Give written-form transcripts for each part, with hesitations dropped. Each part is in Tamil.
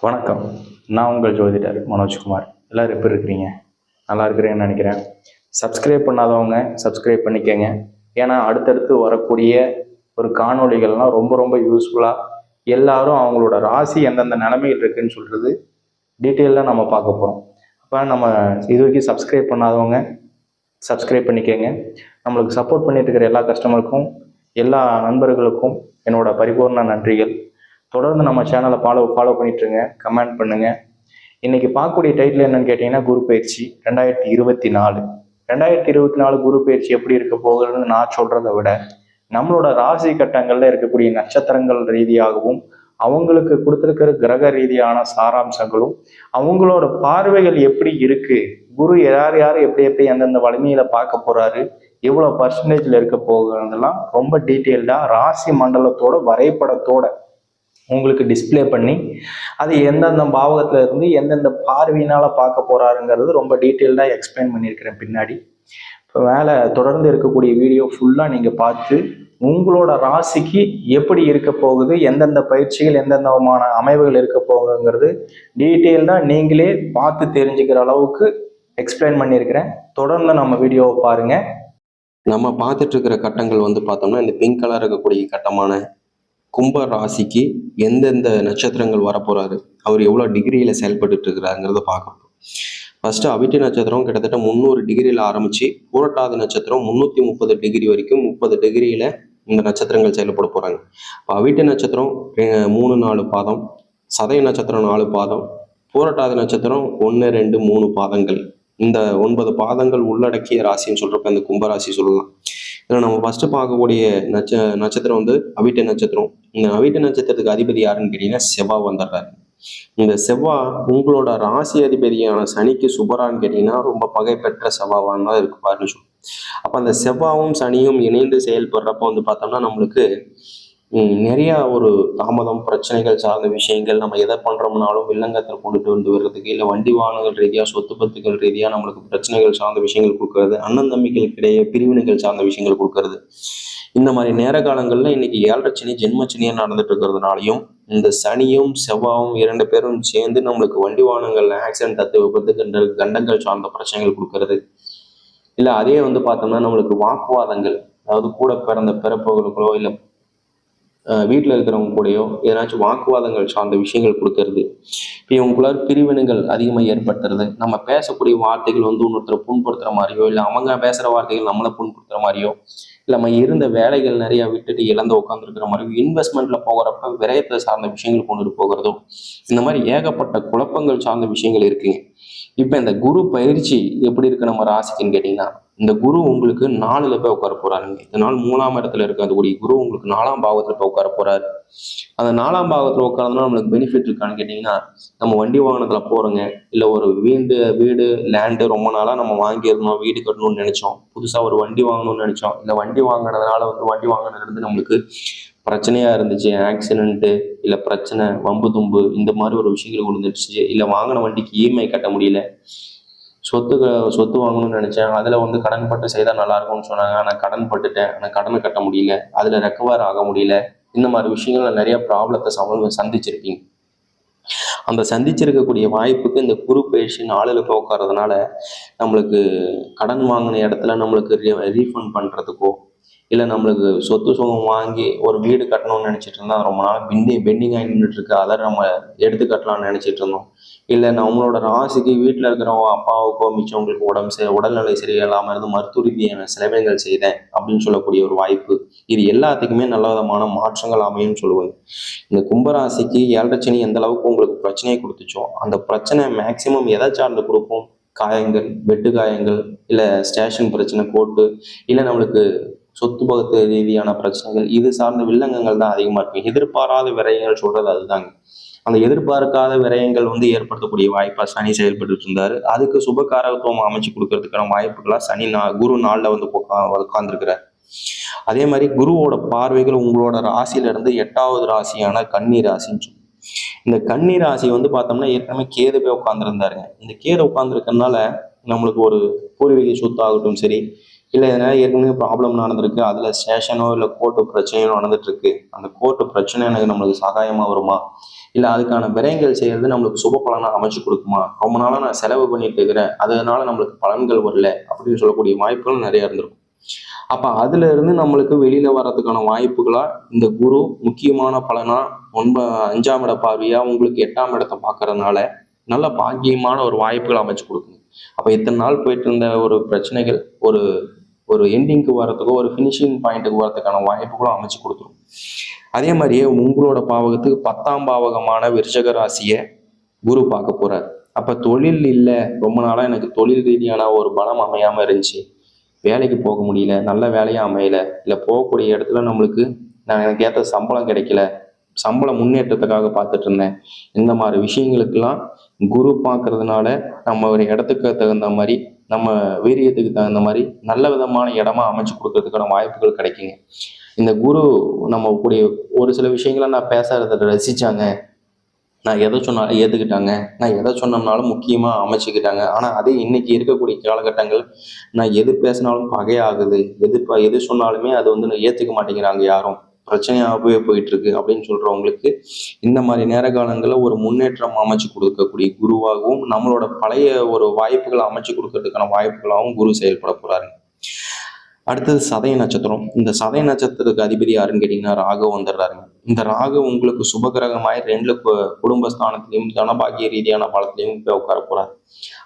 வணக்கம். நான் உங்கள் ஜோதிடர் மனோஜ்குமார். எல்லோரும் எப்படி இருக்கிறீங்க? நல்லா இருக்கிறேன்னு நினைக்கிறேன். சப்ஸ்கிரைப் பண்ணாதவங்க சப்ஸ்கிரைப் பண்ணிக்கங்க. ஏன்னா அடுத்தடுத்து வரக்கூடிய ஒரு காணொளிகள்லாம் ரொம்ப ரொம்ப யூஸ்ஃபுல்லாக எல்லாரும் அவங்களோட ராசி எந்தெந்த நிலைமையில் இருக்குன்னு சொல்கிறது டீட்டெயிலாக நம்ம பார்க்க போகிறோம். அப்போ நம்ம இது வரைக்கும் சப்ஸ்கிரைப் பண்ணாதவங்க சப்ஸ்கிரைப் பண்ணிக்கங்க. நம்மளுக்கு சப்போர்ட் பண்ணிட்டு இருக்கிற எல்லா கஸ்டமருக்கும் எல்லா நண்பர்களுக்கும் என்னோட பரிபூர்ண நன்றிகள். தொடர்ந்து நம்ம சேனலை ஃபாலோ பண்ணிட்டுருங்க, கமெண்ட் பண்ணுங்கள். இன்றைக்கி பார்க்கக்கூடிய டைட்டில் என்னென்னு கேட்டிங்கன்னா, குரு பயிற்சி 2024. 2024 குரு பயிற்சி எப்படி இருக்க போகுதுன்னு நான் சொல்கிறத விட நம்மளோட ராசி கட்டங்களில் இருக்கக்கூடிய நட்சத்திரங்கள் ரீதியாகவும் அவங்களுக்கு கொடுத்துருக்கிற கிரக ரீதியான சாராம்சங்களும் அவங்களோட பார்வைகள் எப்படி இருக்கு, குரு யார் யார் எப்படி எந்தெந்த வலிமையில பார்க்க போறாரு, எவ்வளோ பர்சன்டேஜில் இருக்க போகுதுலாம் ரொம்ப டீட்டெயில்டாக ராசி மண்டலத்தோட வரைபடத்தோட உங்களுக்கு டிஸ்பிளே பண்ணி அது எந்தெந்த பாவகத்துல இருந்து எந்தெந்த பார்வையினால பார்க்க போறாருங்கிறது ரொம்ப டீட்டெயில்டாக எக்ஸ்பிளைன் பண்ணியிருக்கிறேன் பின்னாடி. இப்போ மேலே தொடர்ந்து இருக்கக்கூடிய வீடியோ ஃபுல்லாக நீங்கள் பார்த்து உங்களோட ராசிக்கு எப்படி இருக்க போகுது, எந்தெந்த பயிற்சிகள் எந்தெந்த விதமான அமைவுகள் இருக்க போகுதுங்கிறது டீட்டெயில்டாக நீங்களே பார்த்து தெரிஞ்சுக்கிற அளவுக்கு எக்ஸ்பிளைன் பண்ணியிருக்கிறேன். தொடர்ந்து நம்ம வீடியோவை பாருங்கள். நம்ம பார்த்துட்டு இருக்கிற கட்டங்கள் பார்த்தோம்னா இந்த பிங்க் கலர் இருக்கக்கூடிய கட்டமான கும்ப ராசிக்கு எந்தெந்த நட்சத்திரங்கள் வரப்போறாரு, அவர் எவ்வளோ டிகிரியில் செயல்பட்டு இருக்கிறாருங்கிறத பார்க்கணும். ஃபர்ஸ்ட் அவிட்ட நட்சத்திரம் கிட்டத்தட்ட 300 டிகிரியில் ஆரம்பிச்சு பூரட்டாதி நட்சத்திரம் 330 டிகிரி வரைக்கும் 30 டிகிரியில இந்த நட்சத்திரங்கள் செயல்பட போறாங்க. இப்போ அவிட்ட நட்சத்திரம் 3-4 பாதம், சதய நட்சத்திரம் 4 பாதம், பூரட்டாதி நட்சத்திரம் 1, 2, 3 பாதங்கள். இந்த 9 பாதங்கள் உள்ளடக்கிய ராசின்னு சொல்றப்ப இந்த கும்பராசி சொல்லலாம். ஏன்னா நம்ம ஃபர்ஸ்ட் பார்க்கக்கூடிய நட்சத்திரம் அவிட்ட நட்சத்திரம். இந்த அவிட்ட நட்சத்திரத்துக்கு அதிபதி யாருன்னு கேட்டீங்கன்னா செவ்வாய் வந்துடுறாரு. இந்த செவ்வாய் உங்களோட ராசி அதிபதியான சனிக்கு சுபரான்னு கேட்டீங்கன்னா ரொம்ப பகை பெற்ற செவ்வாவான் தான் இருக்குப்பாருன்னு சொல்லுவோம். அப்ப அந்த செவ்வாவும் சனியும் இணைந்து செயல்படுறப்ப பார்த்தோம்னா நம்மளுக்கு நிறைய ஒரு தாமதம், பிரச்சனைகள் சார்ந்த விஷயங்கள், நம்ம எதை பண்றோம்னாலும் வில்லங்கத்தில் கொண்டுட்டு வர்றதுக்கு, இல்லை வண்டி வாகனங்கள் ரீதியா சொத்து பத்துக்கள் ரீதியா நம்மளுக்கு பிரச்சனைகள் சார்ந்த விஷயங்கள் கொடுக்கறது, அண்ணன் தம்பிகளுக்கு இடையே பிரிவினைகள் சார்ந்த விஷயங்கள் கொடுக்கறது. இந்த மாதிரி நேர காலங்கள்ல இன்னைக்கு 7.5 சனி ஜென்மச்சனியா நடந்துட்டு இருக்கிறதுனாலையும் இந்த சனியும் செவ்வாயும் 2 பேரும் சேர்ந்து நம்மளுக்கு வண்டி வாகனங்கள்ல ஆக்சிடென்ட், தத்து விபத்து, கண்டங்கள் சார்ந்த பிரச்சனைகள் கொடுக்கறது. இல்லை அதே பார்த்தோம்னா நம்மளுக்கு வாக்குவாதங்கள், அதாவது கூட பிறந்த பிறப்புகளுக்கோ இல்லை வீட்டில் இருக்கிறவங்க கூடயோ ஏதாச்சும் வாக்குவாதங்கள் சார்ந்த விஷயங்கள் கொடுக்கறது. இப்போ இவங்களுக்குள்ள பிரிவினைகள் அதிகமாக ஏற்படுத்துறது, நம்ம பேசக்கூடிய வார்த்தைகள் இன்னொருத்தரை புண்படுத்துற மாதிரியோ, இல்லை அவங்க பேசுகிற வார்த்தைகள் நம்மளை புண்படுத்துற மாதிரியோ, இல்லை நம்ம இருந்த வேலைகள் நிறைய விட்டுட்டு இழந்து உட்காந்துருக்கிற மாதிரியோ, இன்வெஸ்ட்மெண்ட்ல போகிறப்ப விரயத்தை சார்ந்த விஷயங்கள் கொண்டுட்டு போகிறதோ, இந்த மாதிரி ஏகப்பட்ட குழப்பங்கள் சார்ந்த விஷயங்கள் இருக்குங்க. இப்போ இந்த குரு பயிற்சி எப்படி இருக்கு நம்ம ராசிக்குன்னு கேட்டிங்கன்னா, இந்த குரு உங்களுக்கு 4ல் போய் உட்கார போறாருங்க. இதனால் 3ஆம் இடத்துல இருக்கக்கூடிய குரு உங்களுக்கு 4ஆம் பாவத்துல போய் உட்கார போறாரு. அந்த 4ஆம் பாவத்துல உட்கார்ந்தோம்னா நம்மளுக்கு பெனிஃபிட் இருக்கான்னு கேட்டீங்கன்னா, நம்ம வண்டி வாகனத்துல போறோங்க, இல்லை ஒரு வீடு லேண்டு ரொம்ப நாளா நம்ம வாங்கியிருந்தோம், வீடு கட்டணும்னு நினைச்சோம், புதுசா ஒரு வண்டி வாங்கணும்னு நினைச்சோம், இல்லை வண்டி வாங்கினதுனால வண்டி வாங்கினதுலேருந்து நம்மளுக்கு பிரச்சனையா இருந்துச்சு, ஆக்சிடென்ட்டு இல்லை பிரச்சனை, வம்பு தும்பு, இந்த மாதிரி ஒரு விஷயங்கள் விழுந்துடுச்சு, இல்லை வாங்கின வண்டிக்கு இஎம்ஐ கட்ட முடியல, சொத்து வாங்கணும்னு நினைச்சேன், அதில் கடன் பட்டு செய்தால் நல்லா இருக்கும்னு சொன்னாங்க, ஆனால் கடன் பட்டுட்டேன், ஆனால் கடனை கட்ட முடியல, அதில் ரெக்கவர் ஆக முடியல. இந்த மாதிரி விஷயங்கள்ல நிறைய ப்ராப்ளத்தை சந்திச்சிருப்பீங்க. அந்த சந்திச்சிருக்கக்கூடிய வாய்ப்புக்கு இந்த குரு பயிற்சி 4ல் போய் உட்கார்றதுனால நம்மளுக்கு கடன் வாங்கின இடத்துல நம்மளுக்கு ரீஃபண்ட் பண்ணுறதுக்கோ, இல்லை நம்மளுக்கு சொத்து சுகம் வாங்கி ஒரு வீடு கட்டணும்னு நினச்சிட்டு இருந்தால் ரொம்ப நாள் பெண்டிங் ஆகி நின்றுட்டு இருக்கு, அதை நம்ம எடுத்து கட்டலாம்னு நினச்சிட்டு இருந்தோம். இல்லை நம்மளோட ராசிக்கு வீட்டில் இருக்கிறவங்க அப்பாவுக்கோ மிச்சவங்களுக்கு உடல்நிலை சரியில்லாமல் இருந்து மருத்துவ ரீதியான செலவுகள் செய்தேன் அப்படின்னு சொல்லக்கூடிய ஒரு வாய்ப்பு. இது எல்லாத்துக்குமே நல்ல விதமான மாற்றங்கள் அமையும்னு சொல்லுவாங்க. இந்த கும்பராசிக்கு 7.5 சனி எந்த அளவுக்கு உங்களுக்கு பிரச்சனையை கொடுத்துச்சோ அந்த பிரச்சனை மேக்சிமம் எதை சார்ந்து கொடுக்கும்? காயங்கள், வெட்டு காயங்கள், இல்லை ஸ்டேஷன் பிரச்சனை, கோர்ட்டு, இல்லை நம்மளுக்கு சொத்து பகத்து ரீதியான பிரச்சனைகள், இது சார்ந்த வில்லங்கங்கள் தான் அதிகமாக இருக்கும். எதிர்பாராத விரயங்கள் சொல்றது அதுதாங்க. அந்த எதிர்பார்க்காத விரயங்கள் ஏற்படுத்தக்கூடிய வாய்ப்பா சனி செயல்பட்டு இருந்தாரு. அதுக்கு சுபகாரத்துவம் அமைச்சு கொடுக்கறதுக்கான வாய்ப்புகளா குரு 4ல் உட்கார்ந்துருக்கிறார். அதே மாதிரி குருவோட பார்வைகள் உங்களோட ராசியில இருந்து 8வது ராசியான கன்னி ராசின்னு சொல்லுவோம். இந்த கன்னி ராசி பார்த்தோம்னா ஏற்கனவே கேது போய் உட்கார்ந்துருந்தாருங்க. இந்த கேது உட்கார்ந்துருக்கனால நம்மளுக்கு ஒரு பூர்வீக சொத்து ஆகட்டும் சரி, இல்லை எதனா ஏற்கனவே ப்ராப்ளம் நடந்திருக்கு, அதில் ஸ்டேஷனோ இல்லை கோர்ட்டு பிரச்சனையோ நடந்துட்டு இருக்கு, அந்த கோர்ட்டு பிரச்சனை எனக்கு நம்மளுக்கு சகாயமாக வருமா, இல்லை அதுக்கான விரயங்கள் செய்யறது நம்மளுக்கு சுப பலனை அமைச்சு கொடுக்குமா, ரொம்ப நாளாக நான் செலவு பண்ணிட்டு இருக்கிறேன் அதனால நம்மளுக்கு பலன்கள் வரல அப்படின்னு சொல்லக்கூடிய வாய்ப்புகள் நிறைய இருந்திருக்கும். அப்போ அதுல இருந்து நம்மளுக்கு வெளியில வர்றதுக்கான வாய்ப்புகளா இந்த குரு முக்கியமான பலனா 5ஆம் இட பார்வையா உங்களுக்கு 8ஆம் இடத்தை பார்க்கறதுனால நல்ல பாக்கியமான ஒரு வாய்ப்புகள் அமைச்சு கொடுக்குங்க. அப்போ இத்தனை நாள் போயிட்டு இருந்த ஒரு பிரச்சனைகள் ஒரு ஒரு எண்டிங்க்கு வர்றதுக்கோ ஒரு ஃபினிஷிங் பாயிண்ட்டுக்கு வர்றதுக்கான வாய்ப்புகளும் அமைச்சு கொடுத்துரும். அதே மாதிரியே உங்களோட பாவகத்துக்கு 10ஆம் பாவகமான விருச்சக ராசியை குரு பார்க்க போறாரு. அப்ப தொழில் இல்லை, ரொம்ப நாளா எனக்கு தொழில் ரீதியான ஒரு பலம் அமையாம இருந்துச்சு, வேலைக்கு போக முடியல, நல்ல வேலையா அமையல, இல்லை போகக்கூடிய இடத்துல நம்மளுக்கு எனக்கு ஏற்ற சம்பளம் கிடைக்கல, சம்பள முன்னேற்றத்துக்காக பார்த்துட்டு இருந்தேன், இந்த மாதிரி விஷயங்களுக்கெல்லாம் குரு பார்க்கறதுனால நம்ம ஒரு இடத்துக்கு தகுந்த மாதிரி நம்ம வீரியத்துக்கு தகுந்த மாதிரி நல்ல விதமான இடமா அமைச்சு கொடுக்கறதுக்கான வாய்ப்புகள் கிடைக்குங்க. இந்த குரு நம்ம கூடிய ஒரு சில விஷயங்களை நான் பேசுறத ரசிச்சாங்க, நான் எதை சொன்னாலும் ஏற்றுக்கிட்டாங்க, நான் எதை சொன்னோம்னாலும் முக்கியமாக அமைச்சுக்கிட்டாங்க. ஆனால் அதே இன்னைக்கு இருக்கக்கூடிய காலகட்டங்கள் நான் எது பேசினாலும் பகையாகுது, எது சொன்னாலுமே அது வந்து ஏற்றுக்க மாட்டேங்கிறாங்க, யாரும் பிரச்சனையாகவே போயிட்டு இருக்கு அப்படின்னு சொல்றவங்களுக்கு இந்த மாதிரி நேர காலங்களில் ஒரு முன்னேற்றம் அமைச்சு கொடுக்கக்கூடிய குருவாகவும் நம்மளோட பழைய ஒரு வாய்ப்புகளை அமைச்சு கொடுக்கறதுக்கான வாய்ப்புகளாகவும் குரு செயல்பட போறாரு. அடுத்தது சதய நட்சத்திரம். இந்த சதய நட்சத்திரத்துக்கு அதிபதி யாருன்னு கேட்டீங்கன்னா ராகு வந்துடுறாருங்க. இந்த ராகு உங்களுக்கு சுபகிரகமாய் 2 குடும்பஸ்தானத்திலையும் தனபாகிய ரீதியான பலத்திலையும் போய் உட்கார போறாரு.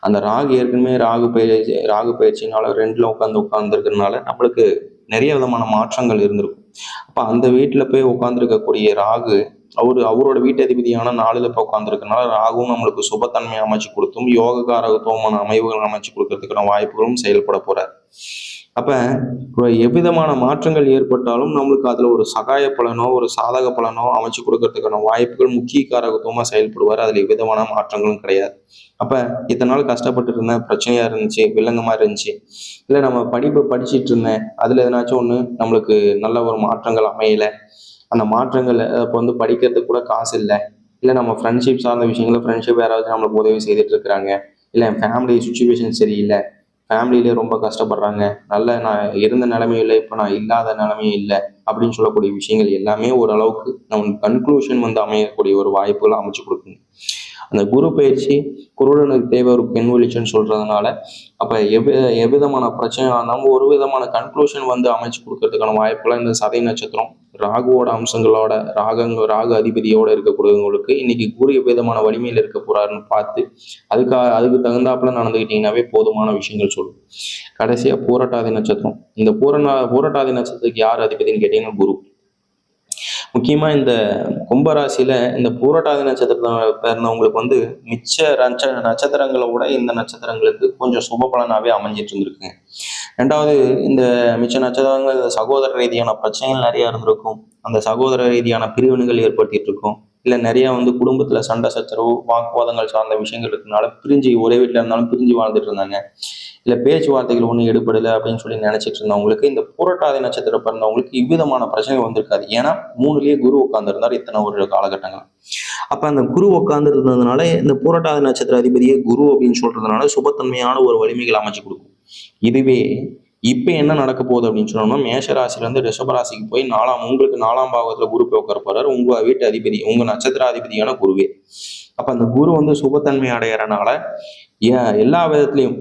அந்த ராகு ஏற்கனவே ராகு பயிற்சினால 2ல உட்கார்ந்துருக்கிறதுனால நம்மளுக்கு நிறைய விதமான மாற்றங்கள் இருந்திருக்கும். அப்ப அந்த வீட்டுல போய் உட்கார்ந்துருக்கக்கூடிய ராகு அவரோட வீட்டு அதிபதியான 4ல போய் உட்கார்ந்துருக்கனால ராகுவும் நம்மளுக்கு சுபத்தன்மையை அமைச்சு கொடுத்தும் யோககாரகத்துவமான அமைவுகள் அமைச்சு கொடுக்கறதுக்கான வாய்ப்புகளும் செயல்பட போறாரு. அப்ப எவ்விதமான மாற்றங்கள் ஏற்பட்டாலும் நம்மளுக்கு அதுல ஒரு சகாய பலனோ ஒரு சாதக பலனோ அமைச்சு கொடுக்கறதுக்கான வாய்ப்புகள் முக்கிய காரகத்துவமா செயல்படுவார். அதுல எவ்விதமான மாற்றங்களும் கிடையாது. அப்ப இத்தனை நாள் கஷ்டப்பட்டு இருந்தேன், பிரச்சனையா இருந்துச்சு, வில்லங்கமா இருந்துச்சு, இல்ல நம்ம படிப்பை படிச்சுட்டு இருந்தேன், அதுல எதனாச்சும் ஒண்ணு நம்மளுக்கு நல்ல ஒரு மாற்றங்கள் அமையல, அந்த மாற்றங்கள் இப்போ வந்து படிக்கிறதுக்கு கூட காசு இல்லை, இல்லை நம்ம ஃப்ரெண்ட்ஷிப் சார்ந்த விஷயங்கள ஃப்ரெண்ட்ஷிப் யாராவது நம்மளுக்கு உதவி செய்துட்டு இருக்கிறாங்க, இல்லை என் ஃபேமிலி சுச்சுவேஷன் சரியில்லை, ஃபேமிலியிலே ரொம்ப கஷ்டப்படுறாங்க, நான் இருந்த நிலைமையும் இல்லை, இப்போ நான் இல்லாத நிலைமையும் இல்லை அப்படின்னு சொல்லக்கூடிய விஷயங்கள் எல்லாமே ஓரளவுக்கு நம்ம கன்க்ளூஷன் வந்து அமையக்கூடிய ஒரு வாய்ப்புகளை அமைச்சு கொடுக்குங்க. அந்த குரு பயிற்சி குருடனுக்கு தேவை ஒரு பெண் வெளிச்சன்னு சொல்றதுனால அப்ப எவ்விதமான பிரச்சனையா இருந்தாலும் ஒரு விதமான கன்க்ளூஷன் வந்து அமைச்சு கொடுக்கறதுக்கான வாய்ப்புகளை இந்த சதய நட்சத்திரம் ராகுவோட அம்சங்களோட ராகு அதிபதியோட இருக்கக்கூடியவங்களுக்கு இன்னைக்கு குரு எவ்விதமான வலிமையில் இருக்க போறாருன்னு பார்த்து அதுக்கு தகுந்தாப்புல நடந்துக்கிட்டீங்கன்னாவே போதுமான விஷயங்கள் சொல்லும். கடைசியா பூரட்டாதி நட்சத்திரம். இந்த பூரட்டாதி நட்சத்திரத்துக்கு யார் அதிபதினு கேட்டீங்கன்னா குரு. முக்கியமா இந்த கும்பராசியில இந்த பூரட்டாதி நட்சத்திரத்தை பிறந்தவங்களுக்கு வந்து மிச்ச நட்சத்திரங்களை விட இந்த நட்சத்திரங்களுக்கு கொஞ்சம் சுப பலனாவே அமைஞ்சிட்டு இருந்திருக்குங்க. ரெண்டாவது, இந்த மிச்ச நட்சத்திரங்கள் சகோதர ரீதியான பிரச்சனைகள் நிறைய இருந்திருக்கும், அந்த சகோதர ரீதியான பிரிவினைகள் ஏற்படுத்திட்டு இருக்கும், இல்லை நிறைய வந்து குடும்பத்துல சண்டை சச்சரவு வாக்குவாதங்கள் சார்ந்த விஷயங்கள் இருக்கனால பிரிஞ்சு ஒரே வீட்டில் இருந்தாலும் பிரிஞ்சு வாழ்ந்துட்டு இருந்தாங்க, இல்லை பேச்சுவார்த்தைகள் ஒன்றும் எடுபடலை அப்படின்னு சொல்லி நினைச்சிட்டு இருந்தவங்களுக்கு இந்த பூரட்டாதி நட்சத்திரம் பிறந்தவங்களுக்கு இவ்விதமான பிரச்சனை வந்திருக்காது. ஏன்னா 3லயே குரு உட்கார்ந்துருந்தார் இத்தனை ஒரு காலகட்டங்கள். அப்ப அந்த குரு உட்கார்ந்து இருந்ததுனால இந்த பூரட்டாதி நட்சத்திர அதிபதியே குரு அப்படின்னு சொல்றதுனால சுபத்தன்மையான ஒரு வலிமைகள் அமைச்சு கொடுக்கும். இதுவே இப்ப என்ன நடக்க போகுது அப்படின்னு சொன்னோம்னா மேஷராசில இருந்து ரிஷபராசிக்கு போய் உங்களுக்கு 4ஆம் பாவத்துல குரு போய் உட்கார போறாரு, உங்க வீட்டு அதிபதி உங்க நட்சத்திர அதிபதியான குருவே. அப்ப அந்த குரு வந்து சுபத்தன்மை அடையறனால எல்லா விதத்திலையும்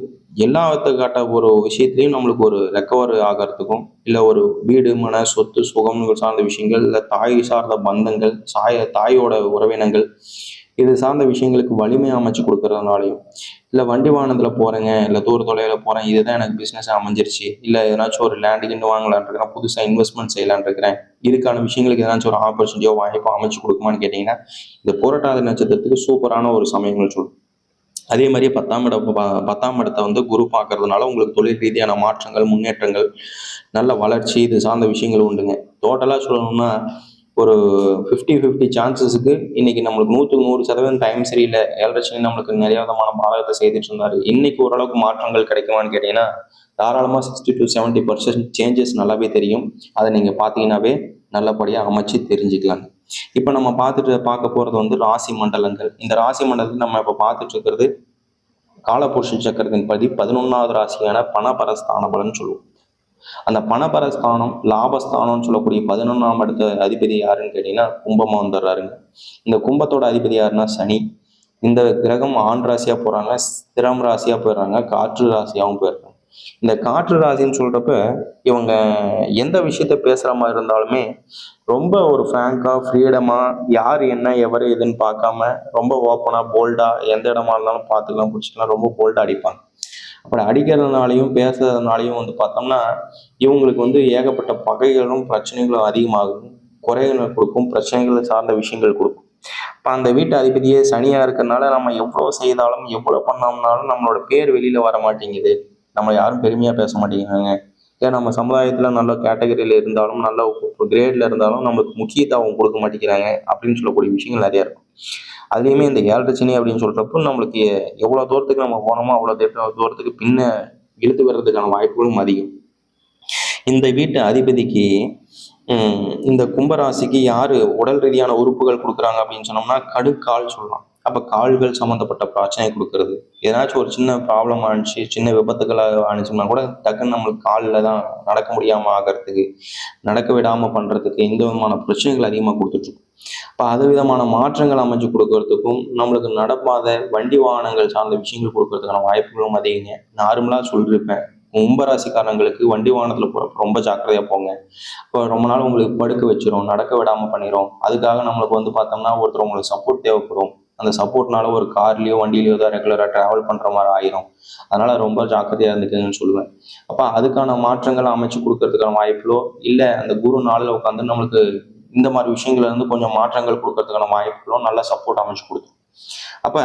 காட்ட ஒரு விஷயத்திலையும் நம்மளுக்கு ஒரு ரெக்கவர் ஆகிறதுக்கும், இல்லை ஒரு வீடு மன சொத்து சுகங்கள் சார்ந்த விஷயங்கள், இல்லை தாய் சார்ந்த பந்தங்கள், தாயோட உறவினங்கள் இது சார்ந்த விஷயங்களுக்கு வலிமை அமைச்சு கொடுக்கறதுனாலையும், இல்லை வண்டி வாகனத்தில் போகிறேங்க, இல்லை தூர தொலைவில் போகிறேன், இதுதான் எனக்கு பிஸ்னஸ் அமைஞ்சிருச்சு, இல்லை எதனாச்சும் ஒரு லேண்டுக்குன்னு வாங்கலான் இருக்கிறேன், புதுசாக இன்வெஸ்ட்மெண்ட் செய்யலான் இருக்கிறேன், இதுக்கான விஷயங்களுக்கு எதனாச்சும் ஒரு ஆப்பர்ச்சுனிட்டியோ வாய்ப்போ அமைச்சு கொடுக்குமான்னு கேட்டிங்கன்னா இந்த பூரட்டாதி நட்சத்திரத்துக்கு சூப்பரான ஒரு சமயங்கள் சொல்லும். அதே மாதிரியே 10ஆம் இடத்தை வந்து குரு பார்க்கறதுனால உங்களுக்கு தொழில் ரீதியான மாற்றங்கள், முன்னேற்றங்கள், நல்ல வளர்ச்சி இது சார்ந்த விஷயங்கள் உண்டுங்க. டோட்டலாக சொல்லணும்னா ஒரு 50-50 சான்சஸுக்கு இன்னைக்கு நம்மளுக்கு 100% டைம் சரியில்லை, 7 நம்மளுக்கு நிறைய விதமான பாதகத்தை செய்துட்டு இருந்தாரு, இன்னைக்கு ஓரளவுக்கு மாற்றங்கள் கிடைக்குமான்னு கேட்டீங்கன்னா தாராளமாக 60-70% சேஞ்சஸ் நல்லாவே தெரியும். அதை நீங்க பார்த்தீங்கன்னாவே நல்லபடியாக அமைச்சு தெரிஞ்சுக்கலாங்க. இப்போ நம்ம பார்க்க போறது வந்து ராசி மண்டலங்கள். இந்த ராசி மண்டலத்தில் நம்ம இப்போ பார்த்துட்டு இருக்கிறது காலபுருஷ சக்கரத்தின் படி 11வது ராசியான பணபரஸ்தான பலன் சொல்லுவோம். அந்த பணபரஸ்தானம் லாபஸ்தானம்னு சொல்லக்கூடிய 11ஆம் இடத்த அதிபதி யாருன்னு கேட்டீங்கன்னா கும்பமா வந்துடுறாருங்க. இந்த கும்பத்தோட அதிபதி யாருன்னா சனி. இந்த கிரகம் ஆண் ராசியா போறாங்க, ஸ்திரம் ராசியா போயிடுறாங்க, காற்று ராசியாவும் போயிடுறாங்க. இந்த காற்று ராசின்னு சொல்றப்ப இவங்க எந்த விஷயத்த பேசுற மாதிரி இருந்தாலுமே ரொம்ப ஒரு ஃப்ராங்கா ஃப்ரீடமா யார் என்ன எவரு எதுன்னு பார்க்காம ரொம்ப ஓப்பனா போல்டா எந்த இடமா இருந்தாலும் பார்த்துக்கலாம் பிடிச்சிக்கலாம் ரொம்ப போல்டா அடிப்பாங்க. அப்படி அடிக்கிறதுனாலையும் பேசுறதுனாலையும் வந்து பார்த்தோம்னா இவங்களுக்கு வந்து ஏகப்பட்ட பகைகளும் பிரச்சனைகளும் அதிகமாகும், குறைகளை கொடுக்கும், பிரச்சனைகளை சார்ந்த விஷயங்கள் கொடுக்கும். இப்போ அந்த வீட்டு அதிபதியே சனியா இருக்கிறதுனால நம்ம எவ்வளோ செய்தாலும் எவ்வளோ பண்ணோம்னாலும் நம்மளோட பேர் வெளியில வர மாட்டேங்குது, நம்ம யாரும் பெருமையா பேச மாட்டேங்கிறாங்க. ஏன் நம்ம சமுதாயத்துல நல்ல கேட்டகரியில இருந்தாலும் நல்ல கிரேட்ல இருந்தாலும் நம்மளுக்கு முக்கியத்துவம் கொடுக்க மாட்டேங்கிறாங்க அப்படின்னு சொல்லக்கூடிய விஷயங்கள் நிறைய இருக்கும். அதுலேயுமே இந்த 7 சனி அப்படின்னு சொல்றப்போ நம்மளுக்கு எவ்வளோ தூரத்துக்கு நம்ம போனோமோ அவ்வளோ தூரத்துக்கு பின்ன இழுத்து வர்றதுக்கான வாய்ப்புகளும் அதிகம். இந்த வீட்டு அதிபதிக்கு இந்த கும்பராசிக்கு யாரு உடல் ரீதியான உறுப்புகள் கொடுக்குறாங்க அப்படின்னு சொன்னோம்னா கடுக்கால் சொல்லலாம். அப்ப கால்கள் சம்மந்தப்பட்ட பிரச்சனை கொடுக்கறது, ஏதாச்சும் ஒரு சின்ன ப்ராப்ளம் ஆனிச்சு, சின்ன விபத்துக்களாக ஆனிச்சோம்னா கூட டக்குன்னு நம்மளுக்கு காலில் தான் நடக்க முடியாம ஆகிறதுக்கு, நடக்க விடாம பண்றதுக்கு இந்த விதமான பிரச்சனைகள் அதிகமாக கொடுத்துட்ருக்கும். இப்போ அது விதமான மாற்றங்கள் அமைச்சு கொடுக்கறதுக்கும் நம்மளுக்கு நடப்பாத வண்டி வாகனங்கள் சார்ந்த விஷயங்கள் கொடுக்கறதுக்கான வாய்ப்புகளும் அதிகங்க. நார்மலாக சொல்லியிருப்பேன், கும்பராசிக்காரங்களுக்கு வண்டி வாகனத்துல போறப்ப ரொம்ப ஜாக்கிரதையா போங்க. இப்போ ரொம்ப நாள் உங்களுக்கு படுக்க வச்சிரும், நடக்க விடாம பண்ணிடும். அதுக்காக நம்மளுக்கு வந்து பார்த்தோம்னா ஒருத்தர் உங்களுக்கு சப்போர்ட் தேவைப்படும். அந்த சப்போர்ட்னால ஒரு கார்லயோ வண்டியிலயோ தான் ரெகுலரா டிராவல் பண்ற மாதிரி ஆயிரும். அதனால ரொம்ப ஜாக்கிரதையா இருந்துக்குன்னு சொல்லுவேன். அப்ப அதுக்கான மாற்றங்களை அமைச்சு கொடுக்கறதுக்கான வாய்ப்புகளோ இல்ல அந்த குரு நாளில் உட்காந்து நம்மளுக்கு இந்த மாதிரி விஷயங்கள்ல இருந்து கொஞ்சம் மாற்றங்கள் கொடுக்கறதுக்கான வாய்ப்புகளோ நல்ல சப்போர்ட் அமைச்சு கொடுக்கும். அப்ப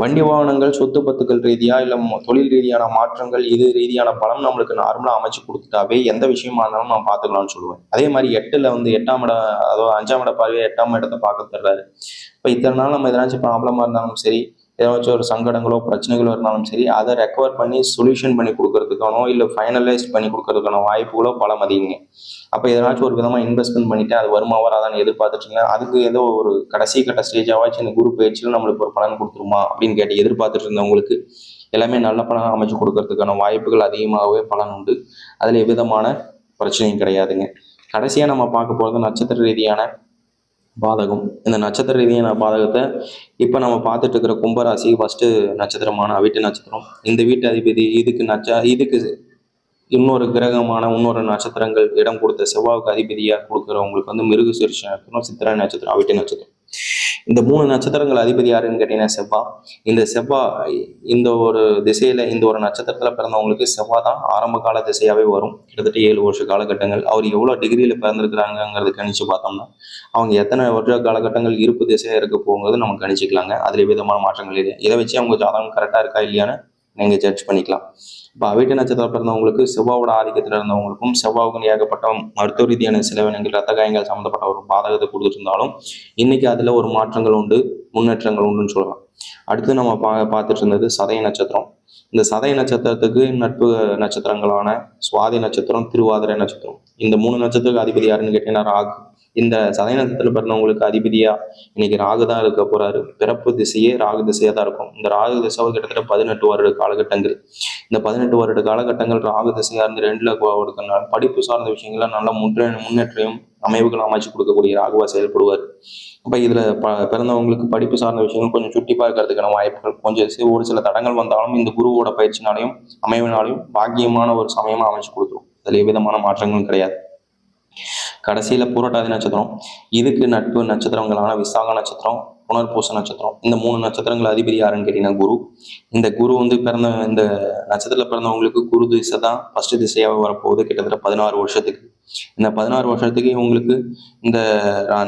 வண்டி வாகனங்கள் சொத்து பத்துக்கள் ரீதியா இல்ல தொழில் ரீதியான மாற்றங்கள் இது ரீதியான பலம் நம்மளுக்கு நார்மலா அமைச்சு கொடுத்துட்டாவே எந்த விஷயமா இருந்தாலும் நான் பார்த்துக்கலாம்னு சொல்லுவேன். அதே மாதிரி 8ல வந்து 8ஆம் இடம், அதாவது 5ஆம் இட பார்வையை 8ஆம் இடத்தை பார்க்க தர்றாரு. இப்போ இத்தனை நாள் நம்ம எதனாச்சும் ப்ராப்ளமா இருந்தாலும் சரி, ஏதாச்சும் ஒரு சங்கடங்களோ பிரச்சனைகளோ இருந்தாலும் சரி, அதை ரெக்கவர் பண்ணி சொல்யூஷன் பண்ணி கொடுக்கறதுக்கானோ இல்லை ஃபைனலைஸ் பண்ணி கொடுக்கறதுக்கான வாய்ப்புகளோ பலம் அதிகங்க. அப்போ எதனாச்சும் ஒரு விதமாக இன்வெஸ்ட்மெண்ட் பண்ணிட்டு அது வருமா வராதான்னு எதிர்பார்த்துட்டீங்கன்னா அதுக்கு ஏதோ ஒரு கடைசி கட்ட ஸ்டேஜாவாச்சும் இந்த குரு பயிற்சியில் நம்மளுக்கு ஒரு பலன் கொடுத்துருமா அப்படின்னு கேட்டு எதிர்பார்த்துட்டு இருந்தவங்களுக்கு எல்லாமே நல்ல பலன் அமைச்சு கொடுக்கறதுக்கான வாய்ப்புகள் அதிகமாகவே பலன் உண்டு. அதில் எவ்விதமான பிரச்சனையும் கிடையாதுங்க. கடைசியாக நம்ம பார்க்க போகிறது நட்சத்திர ரீதியான பாதகம். இந்த நட்சத்திர ரீதியான பாதகத்தை இப்போ நம்ம பார்த்துட்டு இருக்கிற கும்பராசி ஃபர்ஸ்ட் நட்சத்திரமான அவிட்ட நட்சத்திரம். இந்த வீட்டு அதிபதி இதுக்கு இன்னொரு கிரகமான இன்னொரு நட்சத்திரங்கள் இடம் கொடுத்த செவ்வாய்க்கு அதிபதியாக கொடுக்குறவங்களுக்கு வந்து மிருகசீரிஷ நட்சத்திரம், சித்திரை நட்சத்திரம், அவிட்ட நட்சத்திரம். இந்த 3 நட்சத்திரங்கள் அதிபதி யாருன்னு கேட்டீங்கன்னா செவ்வாய். இந்த செவ்வாய் இந்த ஒரு திசையில இந்த ஒரு நட்சத்திரத்துல பிறந்தவங்களுக்கு செவ்வாய் தான் ஆரம்ப கால திசையாவே வரும். கிட்டத்தட்ட 7 வருஷ காலகட்டங்கள். அவர் எவ்வளவு டிகிரியில பிறந்திருக்கிறாங்கிறது கணிச்சு பார்த்தோம்னா அவங்க எத்தனை வருஷ காலகட்டங்கள் இருப்பு திசையா இருக்க போகுங்கிறது நம்ம கணிச்சிக்கலாங்க. அதுல விதமான மாற்றங்கள் இல்லை. இதை வச்சு அவங்க ஜாதகம் கரெக்டா இருக்கா இல்லையான்னு நீங்க ஜட்ஜ் பண்ணிக்கலாம். இப்போ அவிட்ட நட்சத்திரம் பிறந்தவங்களுக்கு செவ்வாவோட ஆதிக்கத்தில் இருந்தவங்களுக்கும் செவ்வாவுக்கு ஏகப்பட்ட மருத்துவ ரீதியான சிலவினங்கள் ரத்த காயங்கள் சம்மந்தப்பட்ட ஒரு பாதகத்தை கொடுத்துட்டு இருந்தாலும் இன்னைக்கு அதுல ஒரு மாற்றங்கள் உண்டு, முன்னேற்றங்கள் உண்டுன்னு சொல்லலாம். அடுத்து நம்ம பார்த்துட்டு இருந்தது சதய நட்சத்திரம். இந்த சதய நட்சத்திரத்துக்கு நட்பு நட்சத்திரங்களான சுவாதி நட்சத்திரம், திருவாதிரை நட்சத்திரம். இந்த 3 நட்சத்திரத்துக்கு அதிபதி யாருன்னு கேட்டீங்கன்னா ராகு. இந்த சதய நட்சத்திரத்தில் பிறந்தவங்களுக்கு அதிபதியா இன்னைக்கு ராகு தான் இருக்க போறாரு. பிறப்பு திசையே ராகு திசையா தான் இருக்கும். இந்த ராகு திசை கிட்டத்தட்ட 18 வருட காலகட்டங்கள். இந்த 18 வருட காலகட்டங்கள் ராகு திசையா இருந்து 2ல கொடுக்கறதுனால படிப்பு சார்ந்த விஷயங்கள நல்ல முன்னேற்றம் அமைவுகள் அமைச்சு கொடுக்கக்கூடிய ராகுவா செயல்படுவார். அப்ப இதுல பிறந்தவங்களுக்கு படிப்பு சார்ந்த விஷயங்கள் கொஞ்சம் சுட்டிப்பா இருக்கிறதுக்கான வாய்ப்புகள் கொஞ்சம் ஒரு சில தடங்கள் வந்தாலும் இந்த குருவோட பயிற்சினாலையும் அமைவினாலையும் பாக்கியமான ஒரு சமயமா அமைச்சு கொடுத்துரும். அதுல எவ்விதமான மாற்றங்களும் கிடையாது. கடைசியில பூரட்டாதி நட்சத்திரம். இதுக்கு நட்பு நட்சத்திரங்களான விசாக நட்சத்திரம், புனர்பூச நட்சத்திரம். இந்த 3 நட்சத்திரங்கள் அதிபதி யாருன்னு கேட்டீங்கன்னா குரு. இந்த குரு வந்து பிறந்த இந்த நட்சத்திரத்துல பிறந்தவங்களுக்கு குரு திசை தான் ஃபர்ஸ்ட் திசையாக வரப்போகுது கிட்டத்தட்ட 16 வருஷத்துக்கு. இந்த 16 வருஷத்துக்கு இவங்களுக்கு இந்த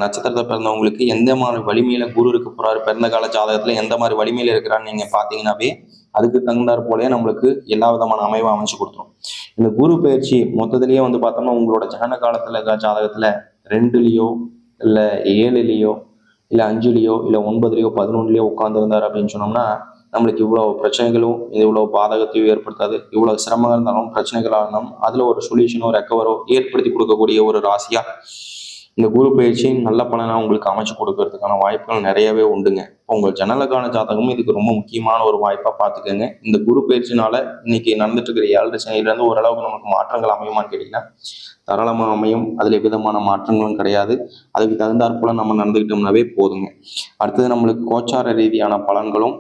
நட்சத்திரத்தை பிறந்தவங்களுக்கு எந்த மாதிரி வலிமையில குரு இருக்க போறாரு, பிறந்த கால ஜாதகத்துல எந்த மாதிரி வலிமையில இருக்கிறான்னு நீங்க பாத்தீங்கன்னாவே அதுக்கு தகுந்தாற் போலயே நம்மளுக்கு எல்லா விதமான அமைவை அமைச்சு கொடுத்துரும். இந்த குரு பயிற்சி மொத்தத்திலேயே வந்து பார்த்தோம்னா உங்களோட ஜனன காலத்துல ஜாதகத்துல 2லயோ இல்ல 7லயோ இல்ல 5லயோ இல்ல 9லயோ 11லயோ உட்கார்ந்துருந்தாரு அப்படின்னு சொன்னோம்னா நம்மளுக்கு இவ்வளவு பிரச்சனைகளும் இவ்வளவு பாதகத்தையும் ஏற்படுத்தாது. இவ்வளவு சிரமங்கள் இருந்தாலும் பிரச்சனைகளாக இருந்தாலும் அதுல ஒரு சொல்யூஷனோ ரெக்கவரோ ஏற்படுத்தி கொடுக்கக்கூடிய ஒரு ராசியா இந்த குரு பயிற்சி நல்ல பலனாக உங்களுக்கு அமைச்சு கொடுக்கறதுக்கான வாய்ப்புகள் நிறையவே உண்டுங்க. உங்கள் ஜனனகால ஜாதகமும் இதுக்கு ரொம்ப முக்கியமான ஒரு வாய்ப்பாக பார்த்துக்கோங்க. இந்த குரு பயிற்சினால இன்னைக்கு நடந்துட்டு இருக்கிற 7 சனியிலேருந்து ஓரளவுக்கு நமக்கு மாற்றங்கள் அமையுமான்னு கேட்டிங்கன்னா தாராளமாக அமையும். அதில் விதமான மாற்றங்களும் கிடையாது. அதுக்கு தகுந்தாற்போல் நம்ம நடந்துக்கிட்டோம்னாவே போதுங்க. அடுத்தது நம்மளுக்கு கோச்சார ரீதியான பலன்களும்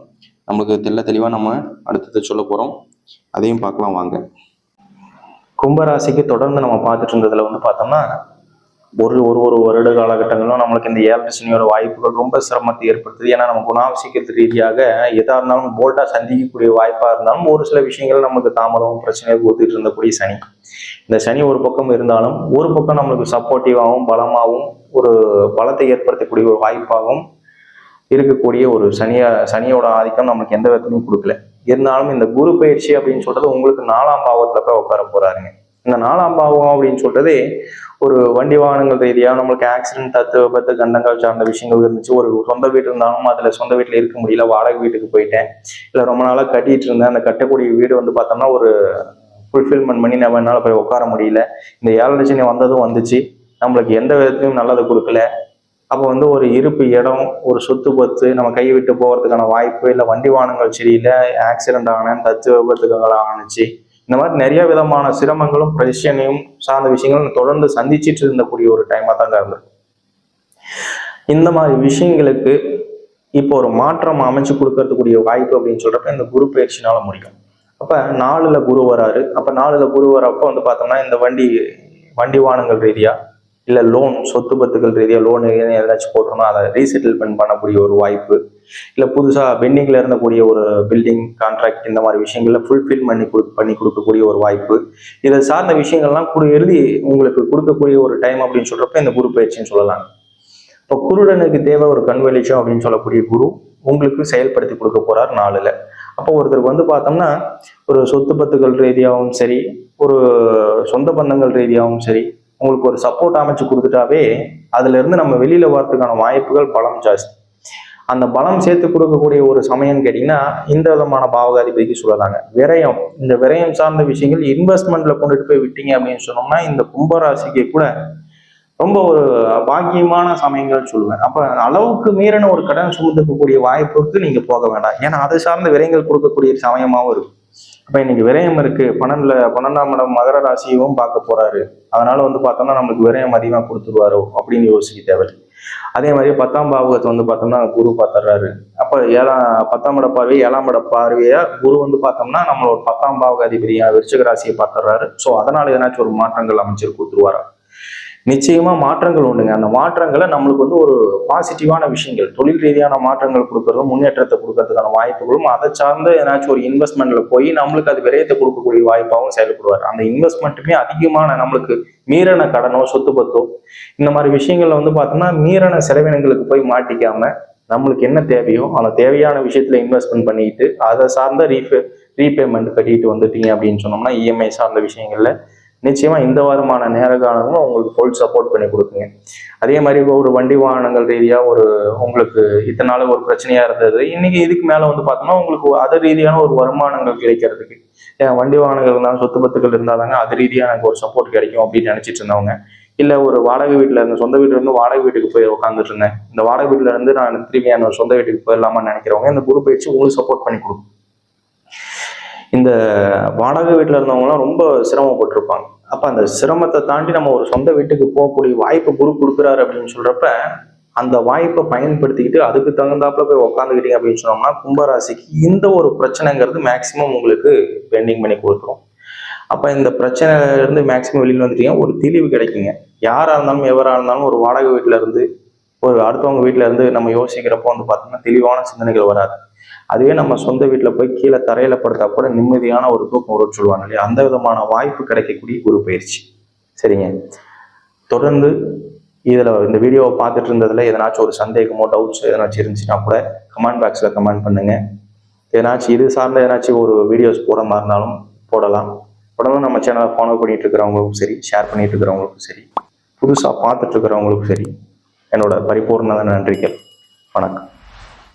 நம்மளுக்கு தெளிவாக நம்ம அடுத்தது சொல்ல போகிறோம். அதையும் பார்க்கலாம் வாங்க. கும்பராசிக்கு தொடர்ந்து நம்ம பார்த்துட்டு இருந்ததுல வந்து பார்த்தோம்னா ஒரு வருட காலகட்டங்களும் நம்மளுக்கு இந்த 7 சனியோட வாய்ப்புகள் ரொம்ப சிரமத்தை ஏற்படுத்துது. ஏன்னா நம்ம குணாவசியத்து ரீதியாக எதா இருந்தாலும் போல்ட்டா சந்திக்கக்கூடிய வாய்ப்பா இருந்தாலும் ஒரு சில விஷயங்கள் நமக்கு தாமதம் பிரச்சனையை கொடுத்துட்டு இருந்தக்கூடிய சனி. இந்த சனி ஒரு பக்கம் இருந்தாலும் ஒரு பக்கம் நம்மளுக்கு சப்போர்ட்டிவாகவும் பலமாகவும் ஒரு பலத்தை ஏற்படுத்தக்கூடிய ஒரு வாய்ப்பாகவும் இருக்கக்கூடிய ஒரு சனியோட ஆதிக்கம் நமக்கு எந்த விதத்திலையும் கொடுக்கல. இருந்தாலும் இந்த குரு பயிற்சி அப்படின்னு சொல்றது உங்களுக்கு 4ஆம் பாவத்துல போய் உட்கார போறாருங்க. இந்த 4ஆம் பாவம் அப்படின்னு சொல்றதே ஒரு வண்டி வாகனங்கள் ரீதியாக நம்மளுக்கு ஆக்சிடென்ட், தத்து விபத்து, கண்டங்கள் சார்ந்த விஷயங்கள் இருந்துச்சு. ஒரு சொந்த வீடு இருந்தாலும் அதுல சொந்த வீட்டுல இருக்க முடியல, வாடகை வீட்டுக்கு போயிட்டேன், இல்லை ரொம்ப நாளாக கட்டிட்டு இருந்தேன், அந்த கட்டக்கூடிய வீடு வந்து பார்த்தோம்னா ஒரு ஃபுல்ஃபில்மெண்ட் பண்ணி நம்ம என்னால் போய் உட்கார முடியல. இந்த 7 சனி வந்ததும் வந்துச்சு, நம்மளுக்கு எந்த விதத்திலையும் நல்லதை கொடுக்கல. அப்போ வந்து ஒரு இருப்பு இடம், ஒரு சொத்து பத்து நம்ம கை விட்டு போகிறதுக்கான வாய்ப்பு, இல்லை வண்டி வாகனங்கள் சரியில்லை, ஆக்சிடென்ட் ஆனேன், தத்து விபத்துகள் ஆணுச்சு, இந்த மாதிரி நிறைய விதமான சிரமங்களும் பிரச்சனையும் சார்ந்த விஷயங்களும் தொடர்ந்து சந்திச்சுட்டு இருந்தக்கூடிய ஒரு டைமாக தாங்க இருந்தது. இந்த மாதிரி விஷயங்களுக்கு இப்போ ஒரு மாற்றம் அமைச்சு கொடுக்கறதுக்கூடிய வாய்ப்பு அப்படின்னு சொல்றப்ப இந்த குரு பயிற்சினால முடியும். அப்ப 4ல குரு வராரு. அப்ப 4ல குரு வரப்போ வந்து பார்த்தோம்னா இந்த வண்டி வாகனங்கள் ரீதியா இல்லை லோன், சொத்து பத்துக்கள் ரீதியாக லோன் ஏதாச்சும் போட்டோம்னா அதை ரீசெட்டில்மெண்ட் பண்ணக்கூடிய ஒரு வாய்ப்பு, இல்லை புதுசாக பெண்டிங்கில் இருந்தக்கூடிய ஒரு பில்டிங் கான்ட்ராக்ட், இந்த மாதிரி விஷயங்கள்ல ஃபுல்ஃபில் பண்ணி கொடுக்கக்கூடிய ஒரு வாய்ப்பு, இதை சார்ந்த விஷயங்கள்லாம் எழுதி உங்களுக்கு கொடுக்கக்கூடிய ஒரு டைம் அப்படின்னு சொல்றப்ப இந்த குரு பயிற்சின்னு சொல்லலாம். இப்போ குருடனுக்கு தேவை ஒரு கண் வெளிச்சம் அப்படின்னு சொல்லக்கூடிய குரு உங்களுக்கு செயல்படுத்தி கொடுக்க போறார் 4ல. அப்போ ஒருத்தருக்கு வந்து பார்த்தோம்னா ஒரு சொத்து பத்துக்கள் ரீதியாகவும் சரி, ஒரு சொந்த பந்தங்கள் ரீதியாகவும் சரி, உங்களுக்கு ஒரு சப்போர்ட் அமைச்சு கொடுத்துட்டாவே அதுல இருந்து நம்ம வெளியில வரதுக்கான வாய்ப்புகள் பலம் ஜாஸ்தி. அந்த பலம் சேர்த்து கொடுக்கக்கூடிய ஒரு சமயம்னு கேட்டீங்கன்னா இந்த விதமான பாவகாதிபதிக்கு சொல்லலாங்க. விரயம், இந்த விரயம் சார்ந்த விஷயங்கள் இன்வெஸ்ட்மெண்ட்ல கொண்டுட்டு போய் விட்டீங்க அப்படின்னு சொன்னோம்னா இந்த கும்பராசிக்கு கூட ரொம்ப ஒரு பாக்கியமான சமயங்கள் சொல்லுவேன். அப்ப அளவுக்கு மீறின ஒரு கடன் சுமந்துக்கக்கூடிய வாய்ப்புக்கு நீங்க போக வேண்டாம். ஏன்னா அதை சார்ந்த விரயங்கள் கொடுக்கக்கூடிய சமயமாகவும் இருக்கும். அப்ப இன்னைக்கு விரயம் இருக்கு, 12ஆம் இடம் மகர ராசியும் பார்க்க போறாரு, அதனால வந்து பார்த்தோம்னா நம்மளுக்கு விரயம் அதிகமாக கொடுத்துருவாரோ அப்படின்னு யோசிக்க தேவையில்லை. அதே மாதிரி 10ஆம் பாவகத்தை வந்து பார்த்தோம்னா குரு பார்த்துடுறாரு. அப்ப 10ஆம் இட பார்வை 7ஆம் இட பார்வையா குரு வந்து பார்த்தோம்னா நம்மளோட 10ஆம் பாவக அதிபதியா விருச்சிக ராசியை பார்த்துடுறாரு. ஸோ அதனால ஏதாச்சும் ஒரு மாற்றங்கள் அமைச்சர் கொடுத்துருவாரா? நிச்சயமா மாற்றங்கள் உண்டுங்க. அந்த மாற்றங்களை நம்மளுக்கு வந்து ஒரு பாசிட்டிவான விஷயங்கள், தொழில் ரீதியான மாற்றங்கள் கொடுக்கறதும் முன்னேற்றத்தை கொடுக்கறதுக்கான வாய்ப்புகளும், அதை சார்ந்து ஏதாச்சும் ஒரு இன்வெஸ்ட்மெண்ட்ல போய் நம்மளுக்கு அது விரயத்தை கொடுக்கக்கூடிய வாய்ப்பாகவும் செயல்படுவார். அந்த இன்வெஸ்ட்மெண்ட்டுமே அதிகமான நம்மளுக்கு மீறின கடனோ சொத்து பத்தோ இந்த மாதிரி விஷயங்கள்ல வந்து பார்த்தோம்னா மீறின செலவினங்களுக்கு போய் மாட்டிக்காம நம்மளுக்கு என்ன தேவையோ அந்த தேவையான விஷயத்துல இன்வெஸ்ட்மெண்ட் பண்ணிட்டு அதை சார்ந்த ரீபேமெண்ட் கட்டிட்டு வந்துட்டீங்க அப்படின்னு சொன்னோம்னா இஎம்ஐ சார்ந்த விஷயங்கள்ல நிச்சயமா இந்த வாரமான நேர காலங்களும் உங்களுக்கு ஃபுல் சப்போர்ட் பண்ணி கொடுக்குங்க. அதே மாதிரி ஒரு வண்டி வாகனங்கள் ரீதியா ஒரு உங்களுக்கு இத்தனை நாள் ஒரு பிரச்சனையா இருந்தது, இன்னைக்கு இதுக்கு மேல வந்து பார்த்தோம்னா உங்களுக்கு அது ரீதியான ஒரு வருமானங்கள் கிடைக்கிறதுக்கு, வண்டி வாகனங்கள் இருந்தாலும் சொத்து பத்துக்கள் இருந்தாதாங்க அது ரீதியாக எனக்கு ஒரு சப்போர்ட் கிடைக்கும் அப்படின்னு நினைச்சிட்டு இருந்தவங்க, இல்லை ஒரு வாடகை வீட்டில் இருந்து சொந்த வீட்டுல இருந்து வாடகை வீட்டுக்கு போய் உட்காந்துட்டு இருந்தேன், இந்த வாடகை வீட்டுல இருந்து நான் திரும்பி என்னோட சொந்த வீட்டுக்கு போயிடலாமான்னு நினைக்கிறவங்க இந்த குரு பயிற்சி உங்களுக்கு சப்போர்ட் பண்ணி கொடுக்கும். இந்த வாடகை வீட்டில் இருந்தவங்கலாம் ரொம்ப சிரமப்பட்டிருப்பாங்க. அப்போ அந்த சிரமத்தை தாண்டி நம்ம ஒரு சொந்த வீட்டுக்கு போகக்கூடிய வாய்ப்பு குரு கொடுக்குறாரு அப்படின்னு சொல்றப்ப அந்த வாய்ப்பை பயன்படுத்திக்கிட்டு அதுக்கு தகுந்தாப்புல போய் உட்காந்துக்கிட்டீங்க அப்படின்னு சொன்னோம்னா கும்பராசிக்கு இந்த ஒரு பிரச்சனைங்கிறது மேக்சிமம் உங்களுக்கு பெண்டிங் பண்ணி கொடுத்துரும். அப்போ இந்த பிரச்சனையில இருந்து மேக்சிமம் வெளியில் வந்துட்டீங்க, ஒரு தெளிவு கிடைக்குங்க. யாராக இருந்தாலும் எவராக இருந்தாலும் ஒரு வாடகை வீட்டில இருந்து ஒரு அடுத்தவங்க வீட்டில இருந்து நம்ம யோசிக்கிறப்போ வந்து பார்த்தோம்னா தெளிவான சிந்தனைகள் வராது. அதுவே நம்ம சொந்த வீட்டில் போய் கீழே தரையில படுத்தா கூட நிம்மதியான ஒரு தூக்கம் வரும்னு சொல்லுவாங்க இல்லையா, அந்த விதமான வாய்ப்பு கிடைக்கக்கூடிய குரு பயிற்சி. சரிங்க, தொடர்ந்து இந்த வீடியோவை பார்த்துட்டு இருந்ததுல எதனாச்சும் ஒரு சந்தேகமோ டவுட்ஸ் எதனாச்சும் இருந்துச்சுன்னா கூட கமெண்ட் பாக்ஸ்ல கமெண்ட் பண்ணுங்க. எதனாச்சும் இது சார்ந்த ஏதாச்சும் ஒரு வீடியோஸ் போட மாதிரி இருந்தாலும் போடலாம். உடனே நம்ம சேனலை ஃபாலோ பண்ணிட்டு இருக்கிறவங்களுக்கும் சரி, ஷேர் பண்ணிட்டு இருக்கிறவங்களுக்கும் சரி, புதுசாக பார்த்துட்டு இருக்கிறவங்களுக்கும் சரி, என்னோட பரிபூர்ண நன்றிகள். வணக்கம்.